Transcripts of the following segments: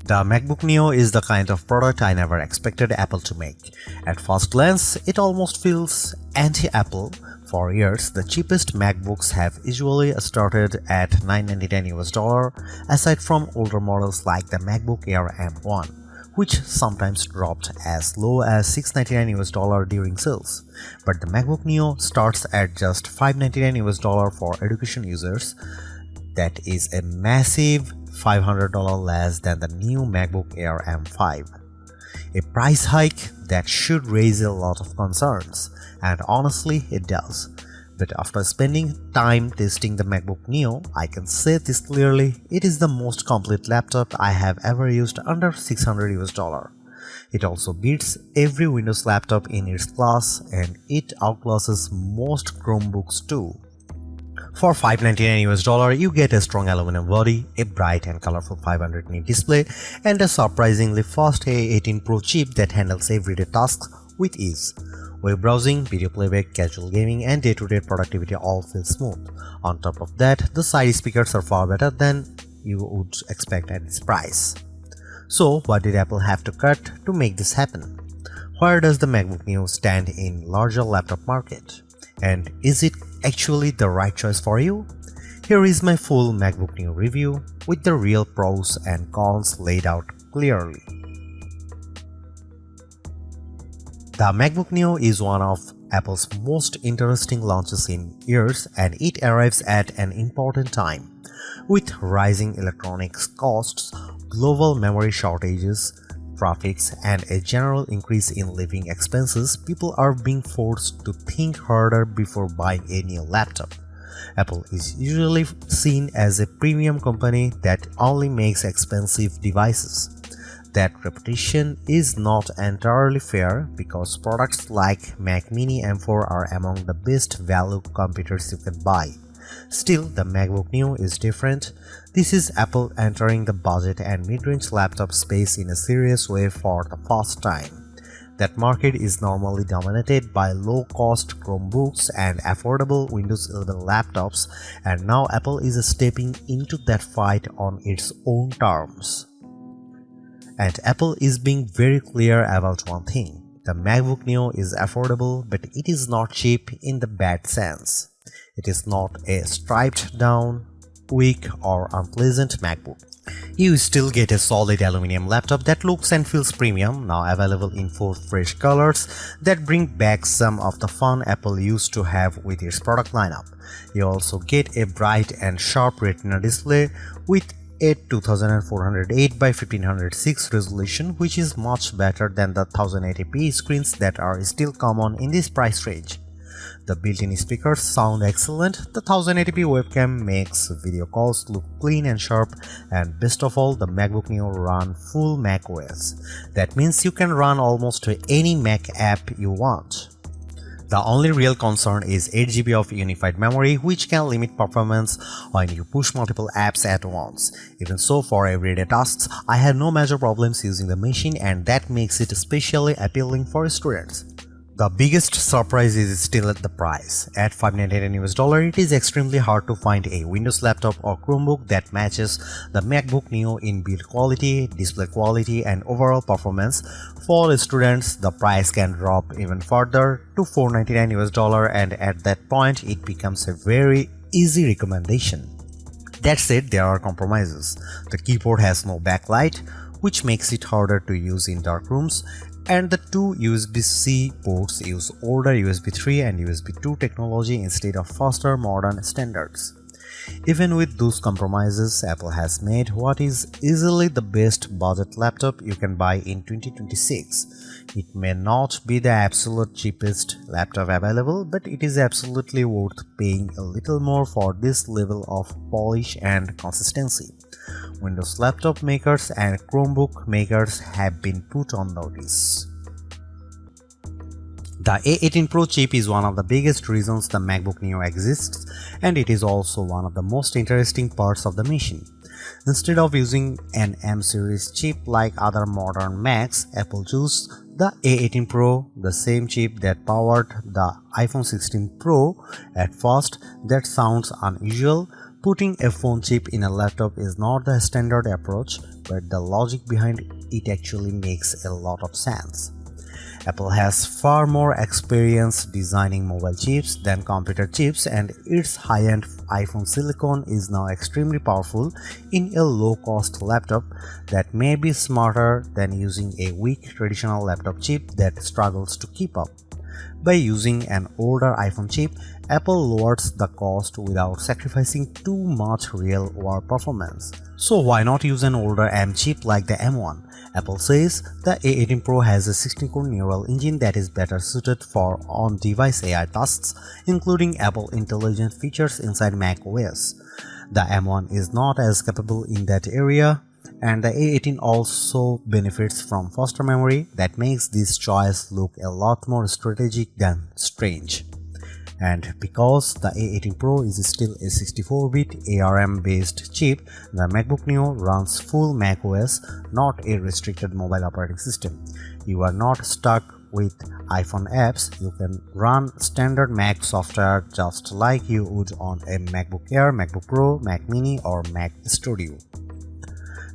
The MacBook Neo is the kind of product I never expected Apple to make. At first glance, it almost feels anti-Apple. For years, the cheapest MacBooks have usually started at $999 aside from older models like the MacBook Air M1, which sometimes dropped as low as $699 during sales. But the MacBook Neo starts at just $599 for education users. That is a massive $500 less than the new MacBook Air M5. A price hike that should raise a lot of concerns, and honestly it does. But after spending time testing the MacBook Neo, I can say this clearly, it is the most complete laptop I have ever used under $600. It also beats every Windows laptop in its class, and it outclasses most Chromebooks too. For $599 you get a strong aluminum body, a bright and colorful 500 nit display, and a surprisingly fast A18 Pro chip that handles everyday tasks with ease. Web browsing, video playback, casual gaming, and day-to-day productivity all feel smooth. On top of that, the side speakers are far better than you would expect at this price. So what did Apple have to cut to make this happen? Where does the MacBook Neo stand in larger laptop market? And is it actually the right choice for you? Here is my full MacBook Neo review with the real pros and cons laid out clearly. The MacBook Neo is one of Apple's most interesting launches in years, and it arrives at an important time. With rising electronics costs, global memory shortages, traffics, and a general increase in living expenses, people are being forced to think harder before buying a new laptop. Apple is usually seen as a premium company that only makes expensive devices. That reputation is not entirely fair because products like Mac Mini M4 are among the best value computers you can buy. Still, the MacBook Neo is different. This is Apple entering the budget and mid-range laptop space in a serious way for the first time. That market is normally dominated by low-cost Chromebooks and affordable Windows 11 laptops, and now Apple is stepping into that fight on its own terms. And Apple is being very clear about one thing. The MacBook Neo is affordable, but it is not cheap in the bad sense. It is not a stripped down, weak or unpleasant MacBook. You still get a solid aluminum laptop that looks and feels premium, now available in 4 fresh colors that bring back some of the fun Apple used to have with its product lineup. You also get a bright and sharp Retina display with a 2408 by 1506 resolution, which is much better than the 1080p screens that are still common in this price range. The built-in speakers sound excellent, the 1080p webcam makes video calls look clean and sharp, and best of all, the MacBook Neo runs full macOS. That means you can run almost any Mac app you want. The only real concern is 8GB of unified memory, which can limit performance when you push multiple apps at once. Even so, for everyday tasks, I had no major problems using the machine, and that makes it especially appealing for students. The biggest surprise is still at the price. At $599, it is extremely hard to find a Windows laptop or Chromebook that matches the MacBook Neo in build quality, display quality, and overall performance. For students, the price can drop even further to $499, and at that point, it becomes a very easy recommendation. That said, there are compromises. The keyboard has no backlight, which makes it harder to use in dark rooms, and the 2 USB-C ports use older USB 3 and USB 2 technology instead of faster modern standards. Even with those compromises, Apple has made what is easily the best budget laptop you can buy in 2026. It may not be the absolute cheapest laptop available, but it is absolutely worth paying a little more for this level of polish and consistency. Windows laptop makers and Chromebook makers have been put on notice. The A18 Pro chip is one of the biggest reasons the MacBook Neo exists, and it is also one of the most interesting parts of the machine. Instead of using an M-series chip like other modern Macs, Apple chose the A18 Pro, the same chip that powered the iPhone 16 Pro. At first, that sounds unusual. Putting a phone chip in a laptop is not the standard approach, but the logic behind it actually makes a lot of sense. Apple has far more experience designing mobile chips than computer chips, and its high-end iPhone silicon is now extremely powerful in a low-cost laptop that may be smarter than using a weak traditional laptop chip that struggles to keep up. By using an older iPhone chip, Apple lowers the cost without sacrificing too much real-world performance. So why not use an older M chip like the M1? Apple says the A18 Pro has a 16-core neural engine that is better suited for on-device AI tasks, including Apple Intelligent features inside macOS. The M1 is not as capable in that area, and the A18 also benefits from faster memory that makes this choice look a lot more strategic than strange. And because the A18 Pro is still a 64-bit ARM-based chip, the MacBook Neo runs full macOS, not a restricted mobile operating system. You are not stuck with iPhone apps. You can run standard Mac software just like you would on a MacBook Air, MacBook Pro, Mac Mini, or Mac Studio.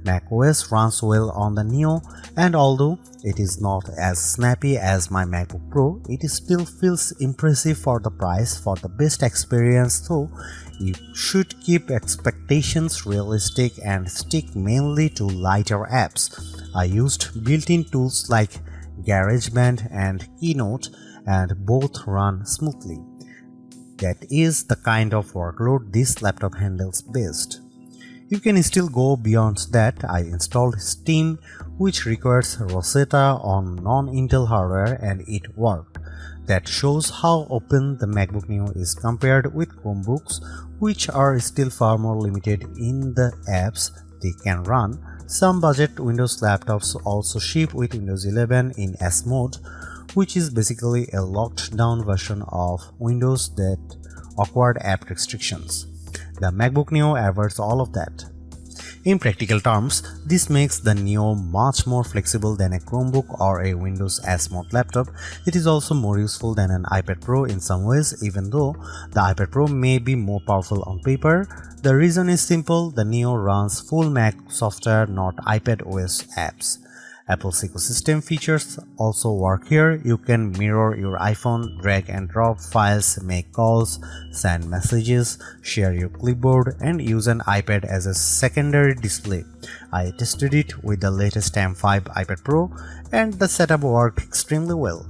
macOS runs well on the Neo, and although it is not as snappy as my MacBook Pro, it still feels impressive for the price. For the best experience though, you should keep expectations realistic and stick mainly to lighter apps. I used built-in tools like GarageBand and Keynote, and both run smoothly. That is the kind of workload this laptop handles best. You can still go beyond that. I installed Steam, which requires Rosetta on non-Intel hardware, and it worked. That shows how open the MacBook Neo is compared with Chromebooks, which are still far more limited in the apps they can run. Some budget Windows laptops also ship with Windows 11 in S mode, which is basically a locked down version of Windows that awkward app restrictions. The MacBook Neo avoids all of that. In practical terms, this makes the Neo much more flexible than a Chromebook or a Windows S Mode laptop. It is also more useful than an iPad Pro in some ways, even though the iPad Pro may be more powerful on paper. The reason is simple: the Neo runs full Mac software, not iPad OS apps. Apple's ecosystem features also work here. You can mirror your iPhone, drag and drop files, make calls, send messages, share your clipboard, and use an iPad as a secondary display. I tested it with the latest M5 iPad Pro, and the setup worked extremely well.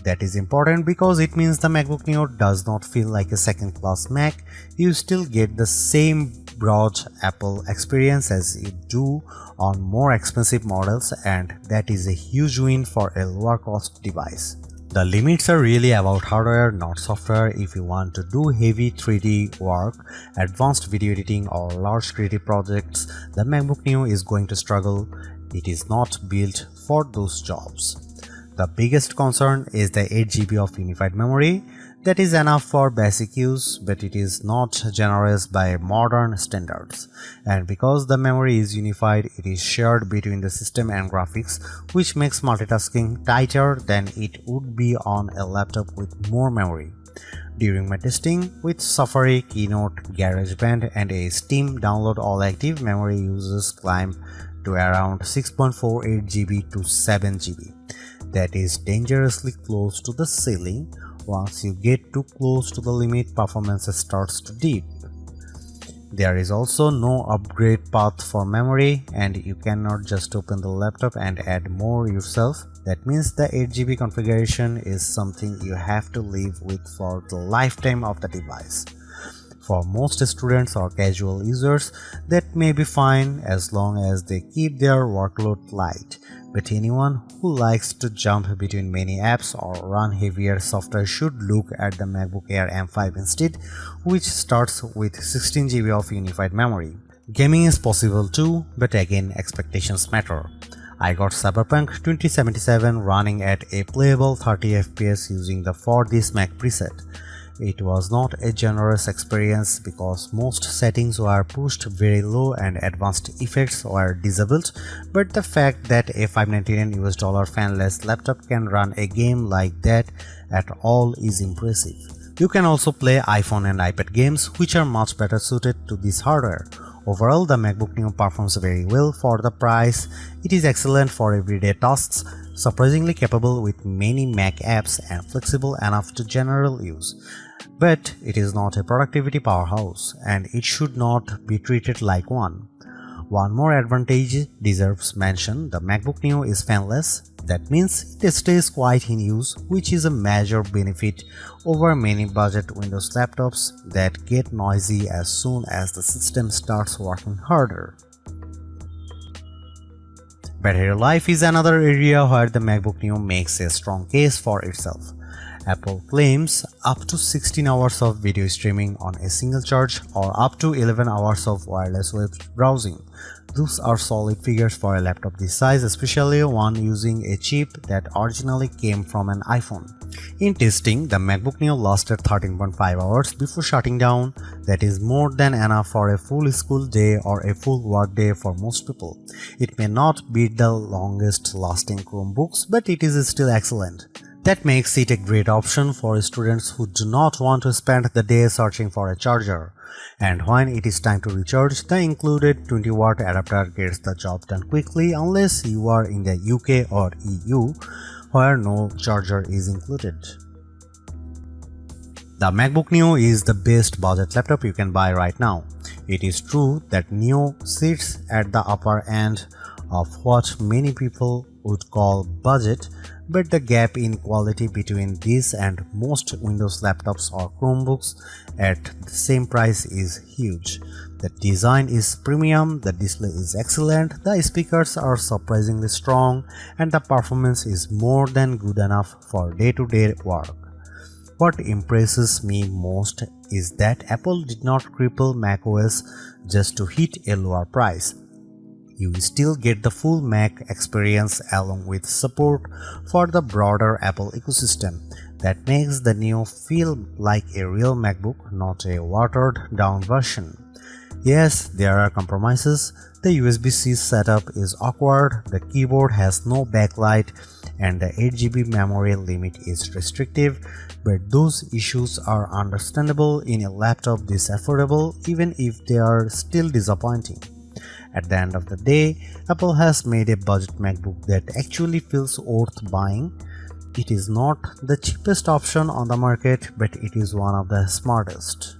That is important because it means the MacBook Neo does not feel like a second-class Mac. You still get the same broad Apple experience as you do on more expensive models, and that is a huge win for a lower cost device. The limits are really about hardware, not software. If you want to do heavy 3D work, advanced video editing, or large creative projects, the MacBook Neo is going to struggle. It is not built for those jobs. The biggest concern is the 8GB of unified memory. That is enough for basic use, but it is not generous by modern standards. And because the memory is unified, it is shared between the system and graphics, which makes multitasking tighter than it would be on a laptop with more memory. During my testing with Safari, Keynote, GarageBand, and a Steam download, all active memory uses climb to around 6.48 GB to 7 GB. That is dangerously close to the ceiling. Once you get too close to the limit, performance starts to dip. There is also no upgrade path for memory, and you cannot just open the laptop and add more yourself. That means the 8GB configuration is something you have to live with for the lifetime of the device. For most students or casual users, that may be fine as long as they keep their workload light. But anyone who likes to jump between many apps or run heavier software should look at the MacBook Air M5 instead, which starts with 16GB of unified memory. Gaming is possible too, but again, expectations matter. I got Cyberpunk 2077 running at a playable 30 FPS using the For This Mac preset. It was not a generous experience because most settings were pushed very low and advanced effects were disabled, but the fact that a $599 fanless laptop can run a game like that at all is impressive. You can also play iPhone and iPad games, which are much better suited to this hardware. Overall, the MacBook Neo performs very well for the price. It is excellent for everyday tasks, surprisingly capable with many Mac apps and flexible enough to general use. But it is not a productivity powerhouse, and it should not be treated like one. One more advantage deserves mention: the MacBook Neo is fanless. That means it stays quiet in use, which is a major benefit over many budget Windows laptops that get noisy as soon as the system starts working harder. Battery life is another area where the MacBook Neo makes a strong case for itself. Apple claims up to 16 hours of video streaming on a single charge or up to 11 hours of wireless web browsing. Those are solid figures for a laptop this size, especially one using a chip that originally came from an iPhone. In testing, the MacBook Neo lasted 13.5 hours before shutting down. That is more than enough for a full school day or a full work day for most people. It may not beat the longest lasting Chromebooks, but it is still excellent. That makes it a great option for students who do not want to spend the day searching for a charger. And when it is time to recharge, the included 20-watt adapter gets the job done quickly unless you are in the UK or EU, where no charger is included. The MacBook Neo is the best budget laptop you can buy right now. It is true that Neo sits at the upper end of what many people would call budget, but the gap in quality between this and most Windows laptops or Chromebooks at the same price is huge. The design is premium, the display is excellent, the speakers are surprisingly strong, and the performance is more than good enough for day-to-day work. What impresses me most is that Apple did not cripple macOS just to hit a lower price. You still get the full Mac experience along with support for the broader Apple ecosystem. That makes the Neo feel like a real MacBook, not a watered-down version. Yes, there are compromises. The USB-C setup is awkward, the keyboard has no backlight, and the 8GB memory limit is restrictive, but those issues are understandable in a laptop this affordable, even if they are still disappointing. At the end of the day, Apple has made a budget MacBook that actually feels worth buying. It is not the cheapest option on the market, but it is one of the smartest.